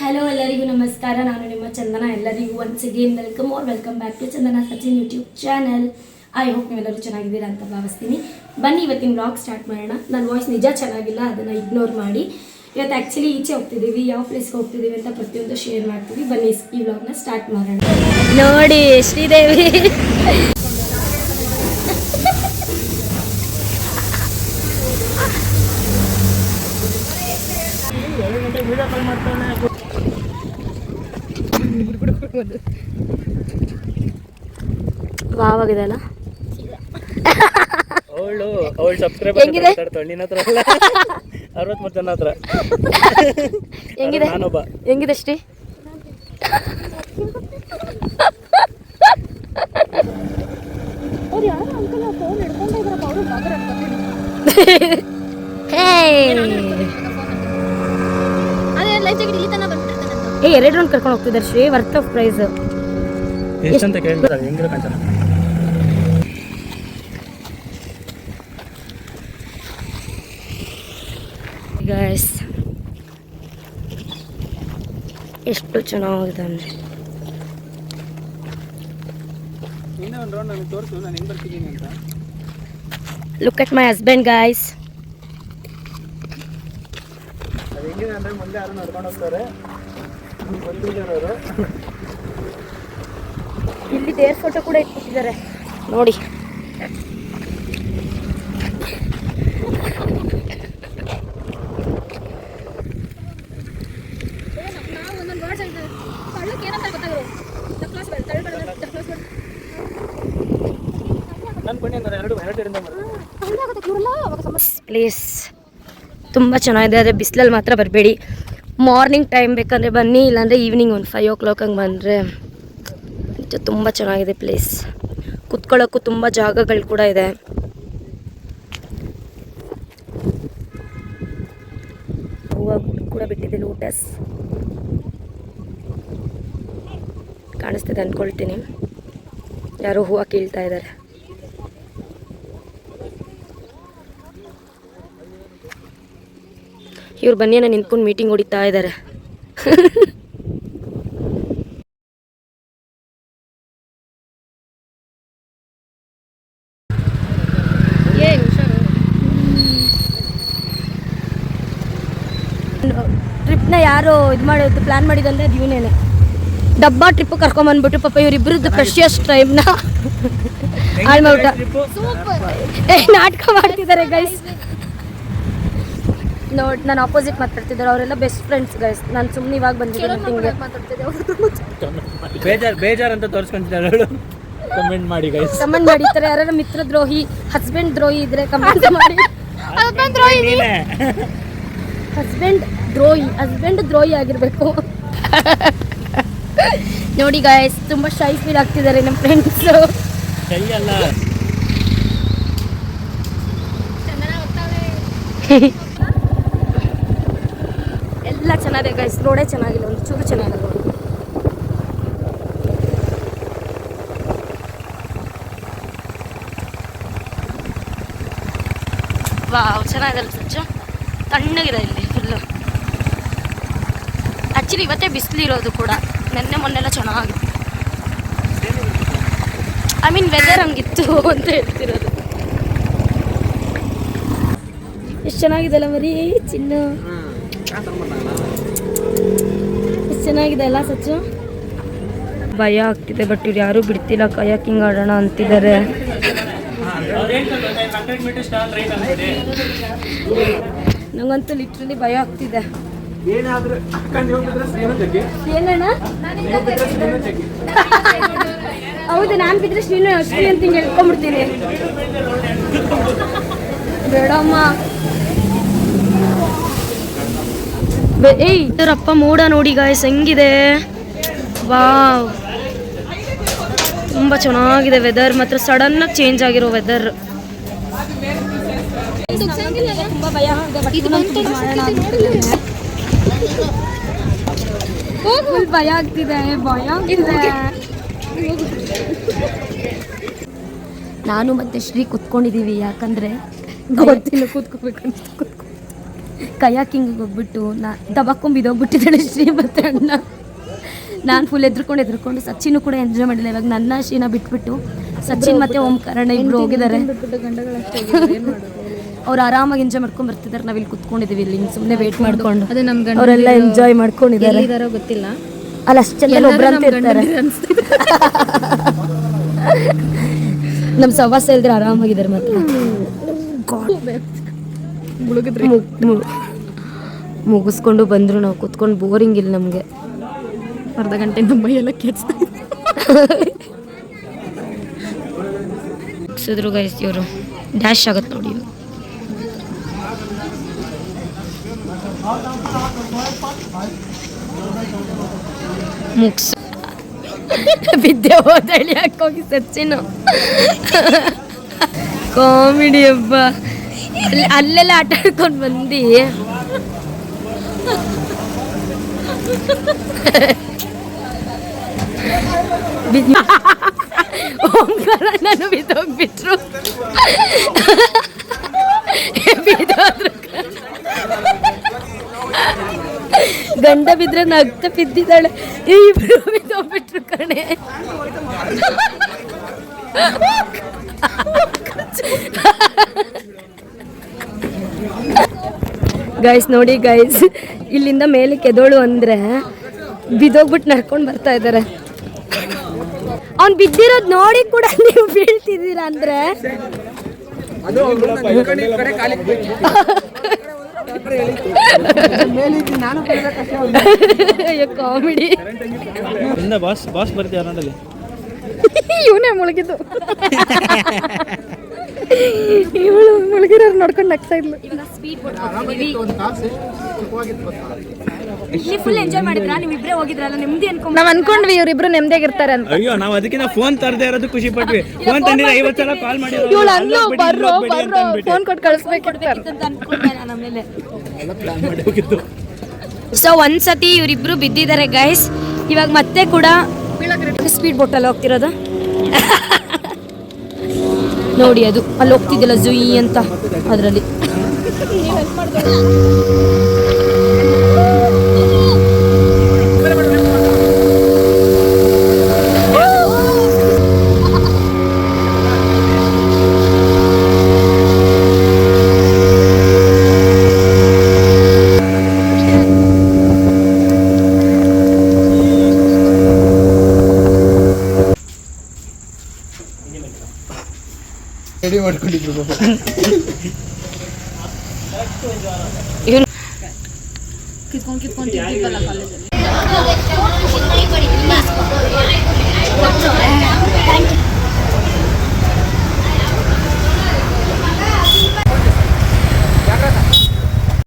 Hello ಎಲ್ಲರಿಗೂ ನಮಸ್ಕಾರ. ನಾನು ನಿಮ್ಮ ಚಂದನ. ಎಲ್ಲರಿಗೂ once again welcome back to Chandana Sachin YouTube channel. I hope ನೀವೆಲ್ಲರೂ ಚೆನ್ನಾಗಿದ್ದೀರಾ ಅಂತ ಭಾವಿಸ್ತೀನಿ. ಬನ್ನಿ ಇವತ್ತಿನ ವ್ಲಾಗ್ ಸ್ಟಾರ್ಟ್ ಮಾಡೋಣ. ನನ್ನ ವಾಯ್ಸ್ ನಿಜ ಚೆನ್ನಾಗಿಲ್ಲ, ಅದನ್ನು ಇಗ್ನೋರ್ ಮಾಡಿ. ಇವತ್ತು ಆ್ಯಕ್ಚುಲಿ ಈಚೆ ಹೋಗ್ತಿದ್ದೀವಿ, ಯಾವ ಪ್ಲೇಸ್ಗೆ ಹೋಗ್ತಿದ್ದೀವಿ ಅಂತ ಪ್ರತಿಯೊಂದು ಶೇರ್ ಮಾಡ್ತೀವಿ. ಬನ್ನಿ ಈ ವ್ಲಾಗ್ನ ಸ್ಟಾರ್ಟ್ ಮಾಡೋಣ. ನೋಡಿ ಶ್ರೀದೇವಿ ವಾವಾಗಿದೆ ಅಲ್ಲ. ಅವಳು ಸಬ್ಸ್ಕ್ರೈಬರ್ ನಿನ್ನ ಹತ್ರ ಅಲ್ಲ 63 ಜನ ಹತ್ರ. ಹೆಂಗಿದೆ ಹೆಂಗಿದೆ ಶ್ರೀ? ಏ 2 ರೌಂಡ್ ಕರ್ಕೊಂಡು ಹೋಗ್ತಿದ್ದಾರೆ ಶ್ರೀ. ವರ್ತ್ ಆಫ್ ಪ್ರೈಸ್ ಎಷ್ಟಂತ ಕೇಳಿದ್ರೆ ಹೆಂಗಿರೋ ಕಾಂಚನ. ಗೈಸ್ ಎಷ್ಟು ಚೆನ್ನಾಗಿದೆ ಅಂದರೆ look at my husband guys. ಇಲ್ಲಿ ದೇವ್ರ ಫೋಟೋ ಕೂಡ ಇಟ್ಬಿಟ್ಟಿದ್ದಾರೆ ನೋಡಿ. ಪ್ಲೇಸ್ ತುಂಬ ಚೆನ್ನಾಗಿದೆ, ಆದರೆ ಬಿಸಿಲಲ್ಲಿ ಮಾತ್ರ ಬರಬೇಡಿ. ಮಾರ್ನಿಂಗ್ ಟೈಮ್ ಬೇಕಂದರೆ ಬನ್ನಿ, ಇಲ್ಲಾಂದರೆ ಈವ್ನಿಂಗ್ ಒಂದು 5 o'clock ಹಂಗೆ ಬಂದರೆ ತುಂಬ ಚೆನ್ನಾಗಿದೆ ಪ್ಲೇಸ್. ಕುತ್ಕೊಳ್ಳೋಕ್ಕೂ ತುಂಬ ಜಾಗಗಳು ಕೂಡ ಇದೆ. ಹೂವು ಕೂಡ ಬಿಟ್ಟಿದೆ, ಲೋಟಸ್ ಕಾಣಿಸ್ತಿದೆ ಅಂದ್ಕೊಳ್ತೀನಿ. ಯಾರೋ ಹೂವು ಕೀಳ್ತಾ ಇದ್ದಾರೆ. ಇವ್ರು ಬನ್ನಿಯನ್ನ ನಿಂತ್ಕೊಂಡು ಮೀಟಿಂಗ್ ಹೊಡಿತಾ ಇದ್ದಾರೆ. ಟ್ರಿಪ್ನ ಯಾರು ಇದು ಮಾಡೋದು ಪ್ಲಾನ್ ಮಾಡಿದಂದ್ರೆ ಅದು ಇವನೇನೆ. ಡಬ್ಬಾ ಟ್ರಿಪ್ ಕರ್ಕೊಂಬಂದ್ಬಿಟ್ಟು ಪಾಪ ಇವರಿಬ್ಬರದ್ದು ಪ್ರೆಷಿಯಸ್ ಟೈಮ್ನ ಹಾಳು ಮಾಡ್ಬಿಟ್ಟ. ನಾಟಕ ಮಾಡ್ತಿದ್ದಾರೆ ಗೈಸ್. ನೋಡಿ ನಾನು ಆಪೋಸಿಟ್ ಮಾತಾಡ್ತಿದ್ದಾರೆ, ಅವರೆಲ್ಲ ಬೆಸ್ಟ್ ಫ್ರೆಂಡ್ಸ್ ಗೈಸ್. ನಾನು ಸುಮ್ಮನೆ ಇವಾಗ ಬಂದಿದ್ದೆ ಮೀಟಿಂಗ್ಗೆ. ಬೇಜಾರು ಅಂತ ತೋರಿಸ್ಕೊಂತಿದ್ದಾರೆ. ಕಮೆಂಟ್ ಮಾಡಿ ಗೈಸ್, ಕಮೆಂಟ್ ಮಾಡಿ. ಈ ಥರ ಯಾರು ಮಿತ್ರ ದ್ರೋಹಿ, ಹಸ್ಬೆಂಡ್ ದ್ರೋಹಿ ಇದ್ರೆ ಕಮೆಂಟ್ ಮಾಡಿ. ಹಸ್ಬೆಂಡ್ ದ್ರೋಹಿ ಆಗಿರ್ಬೇಕು. ನೋಡಿ ಗಾಯ್ಸ್, ತುಂಬ ಶೈ ಫೀಲ್ ಆಗ್ತಿದ್ದಾರೆ ನಮ್ಮ ಫ್ರೆಂಡ್ಸು. ಎಲ್ಲ ಚೆನ್ನಾಗಿದೆ ಗೈಸ್, ರೋಡೇ ಚೆನ್ನಾಗಿಲ್ಲ, ಒಂದು ಚೂರು ಚೆನ್ನಾಗಿಲ್ಲ ರೋಡ್. ವಾವ್ ಚೆನ್ನಾಗಿದಲ್ಲ ಸಚ್ಚು, ತಣ್ಣಗಿದೆ ಇಲ್ಲಿ ಫುಲ್ಲು. ಆ್ಯಕ್ಚುಲಿ ಇವತ್ತೇ ಬಿಸಿಲಿರೋದು ಕೂಡ, ನೆನ್ನೆ ಮೊನ್ನೆಲ್ಲ ಚೆನ್ನಾಗಿತ್ತು. ಐ ಮೀನ್ ವೆದರ್ ಹಂಗಿತ್ತು ಅಂತ ಹೇಳ್ತಿರೋದು. ಎಷ್ಟು ಚೆನ್ನಾಗಿದೆ ಅಲ್ಲ ಮರಿ ಚಿನ್ನ, ಎಷ್ಟು ಚೆನ್ನಾಗಿದೆ ಅಲ್ಲ ಸಚ್ಚು. ಭಯ ಆಗ್ತಿದೆ, ಬಟ್ ಇವ್ರು ಯಾರೂ ಬಿಡ್ತಿಲ್ಲ. ಕಯಾಕಿಂಗ್ ಆಡೋಣ ಅಂತಿದ್ದಾರೆ. ನಂಗಂತೂ ಲಿಟ್ರಲಿ ಭಯ ಆಗ್ತಿದೆ. ಏನಣ್ಣ? ಹೌದು, ನಾನು ಬಿದ್ದರೆ ಶ್ರೀನು ಅಂತ ಹಿಂಗೆ ಹೇಳ್ಕೊಂಡ್ಬಿಡ್ತೀನಿ. ಬೇಡಮ್ಮ. ಏಯ್ ಇದರಪ್ಪ ಮೋಡ ನೋಡಿ ಗಾಯ್ಸ್ ಹೆಂಗಿದೆ. ವಾವ್ ತುಂಬ ಚೆನ್ನಾಗಿದೆ ವೆದರ್ ಮಾತ್ರ. ಸಡನ್ನಾಗಿ ಚೇಂಜ್ ಆಗಿರೋ ವೆದರ್. ತುಂಬ ಭಯ ಭಯ ಆಗ್ತಿದೆ. ನಾನು ಮತ್ತೆ ಶ್ರೀ ಕುತ್ಕೊಂಡಿದ್ದೀವಿ, ಯಾಕಂದರೆ ಗೊತ್ತಿಲ್ಲ ಕೂತ್ಕೋಬೇಕಂತ ಕಯಾಕಿಂಗಿಗೆ ಹೋಗ್ಬಿಟ್ಟು ದಬಕ್ಕೊಂಬಿದೋಗ್ಬಿಟ್ಟಿದ್ದಾಳೆ ಶ್ರೀಮತಿ ಅಣ್ಣ. ನಾನು ಫುಲ್ ಎದ್ರುಕೊಂಡು ಸಚಿನ್ ಕೂಡ ಎಂಜಾಯ್ ಮಾಡಿಲ್ಲ. ಇವಾಗ ನನ್ನ ಶೀನ ಬಿಟ್ಬಿಟ್ಟು ಸಚಿನ್ ಮತ್ತು ಓಂಕಾರಣ್ಣ ಇಬ್ರು ಹೋಗಿದ್ದಾರೆ. ಅವ್ರು ಆರಾಮಾಗಿ ಎಂಜಾಯ್ ಮಾಡ್ಕೊಂಡು ಬರ್ತಿದ್ದಾರೆ. ನಾವಿಲ್ಲಿ ಕುತ್ಕೊಂಡಿದ್ದೀವಿ, ಇಲ್ಲಿ ಸುಮ್ಮನೆ ವೇಟ್ ಮಾಡ್ಕೊಂಡು. ಅವರೆಲ್ಲ ಎಂಜಾಯ್ ಮಾಡ್ಕೊಂಡಿದ್ದಾರೆ. ಗೊತ್ತಿಲ್ಲ ಅಲ್ಲ ಅಷ್ಟು ಚೆಂದ ಒಬ್ರಂತ ಇರ್ತಾರೆ. ನಮ್ಮ ಸವಾಸ ಇಲ್ದ್ರೆ ಆರಾಮಾಗಿದ್ದಾರೆ ಮಾತ್ರ. ಮುಗಿಸ್ಕೊಂಡು ಬಂದ್ರು ನಾವು ಕುತ್ಕೊಂಡು ಬೋರಿಂಗ್ ಇಲ್ಲ ನಮಗೆ. ಅರ್ಧ ಗಂಟೆ ನಮ್ಮ ಎಲ್ಲ ಕೆಚ್ತಾ ಮುಗಿಸಿದ್ರು ಗೈಸ್. ಇವರು ಡ್ಯಾಶ್ ಆಗತ್ತೆ ನೋಡಿ. ಮುಗಿಸ್ ಬಿದ್ದೆ ಹೋದಳಿ ಹಾಕೋಗಿ ಸಚಿನ್ ಕಾಮಿಡಿ ಹಬ್ಬ. ಅಲ್ಲೆಲ್ಲ ಆಟ ಆಡ್ಕೊಂಡು ಬಂದು ಓಂಕಾರಣ್ಣನು ಬಿದ್ದೋಗ್ಬಿಟ್ರು. ಬಿದ್ದೋದ್ರು. ಗಂಡ ಬಿದ್ರೆ ನಗ್ತ ಬಿದ್ದಿದ್ದಾಳೆ. ಇಬ್ರು ಬಿದ್ದೋಗ್ಬಿಟ್ರು ಕಣೆ. ಗೈಸ್ ನೋಡಿ ಗೈಸ್, ಇಲ್ಲಿಂದ ಮೇಲೆ ಕೆದೋಳು ಅಂದ್ರೆ ಬಿದ್ದೋಗ್ಬಿಟ್ಟು ನಡ್ಕೊಂಡು ಬರ್ತಾ ಇದ್ದಾರೆ. ಅವ್ನು ಬಿದ್ದಿರೋದು ನೋಡಿ ಕೂಡ ನೀವು ಬೀಳ್ತಿದ್ದೀರಾ ಅಂದ್ರೆ ಕಾಮಿಡಿ. ಬಾಸ್ ಬರ್ತೀಯ ಅನ್ನೋದಲ್ಲಿ ಇವನೇ ಮುಳುಗಿದ್ದು. ಇವಳು ಮುಳುಗಿರೋರು ನೋಡ್ಕೊಂಡು ನಗ್ತಾ ಇದ್ಲು. ಫುಲ್ ಎಂಜಾಯ್ ಮಾಡಿದ್ರಾ? ನೀವು ಇಬ್ಬರೇ ಹೋಗಿದ್ರಲ್ಲ, ನೆಮ್ಮದಿ ಅನ್ಕೊಂಡು ನಾವ್ ಅನ್ಕೊಂಡ್ವಿ ಇವ್ರಿಬ್ರು ನೆಮ್ಮದಿಯಾಗಿರ್ತಾರೆ ಅಂತ. ಅಯ್ಯೋ ನಾವು ಅದಕ್ಕಿಂತ ಫೋನ್ ತರದೇ ಇರೋದು ಖುಷಿ ಪಟ್ವಿ. ಫೋನ್ ತಂದಿದ್ರೆ 50 ಸಲ ಕಾಲ್ ಮಾಡಿ ಇವಳು ಅಲ್ಲೋ ಬರ್ರೋ ಫೋನ್ ಕೊಟ್ಟು ಕಳಿಸ್ಬೇಕಿರ್ತಾರೆ. ಸೊ ಒಂದ್ಸತಿ ಇವರಿಬ್ರು ಬಿದ್ದಿದ್ದಾರೆ ಗೈಸ್. ಇವಾಗ ಮತ್ತೆ ಕೂಡ ಸ್ಪೀಡ್ ಬೋಟಲ್ಲಿ ಹೋಗ್ತಿರೋದು ನೋಡಿ. ಅದು ಅಲ್ಲಿ ಹೋಗ್ತಿದ್ದಿಲ್ಲ ಜುಯಿ ಅಂತ, ಅದರಲ್ಲಿ ರೆಡಿ ಮಾಡ್ಕೊಂಡಿದ್ರು. ಕಿತ್ಕೊಂಡು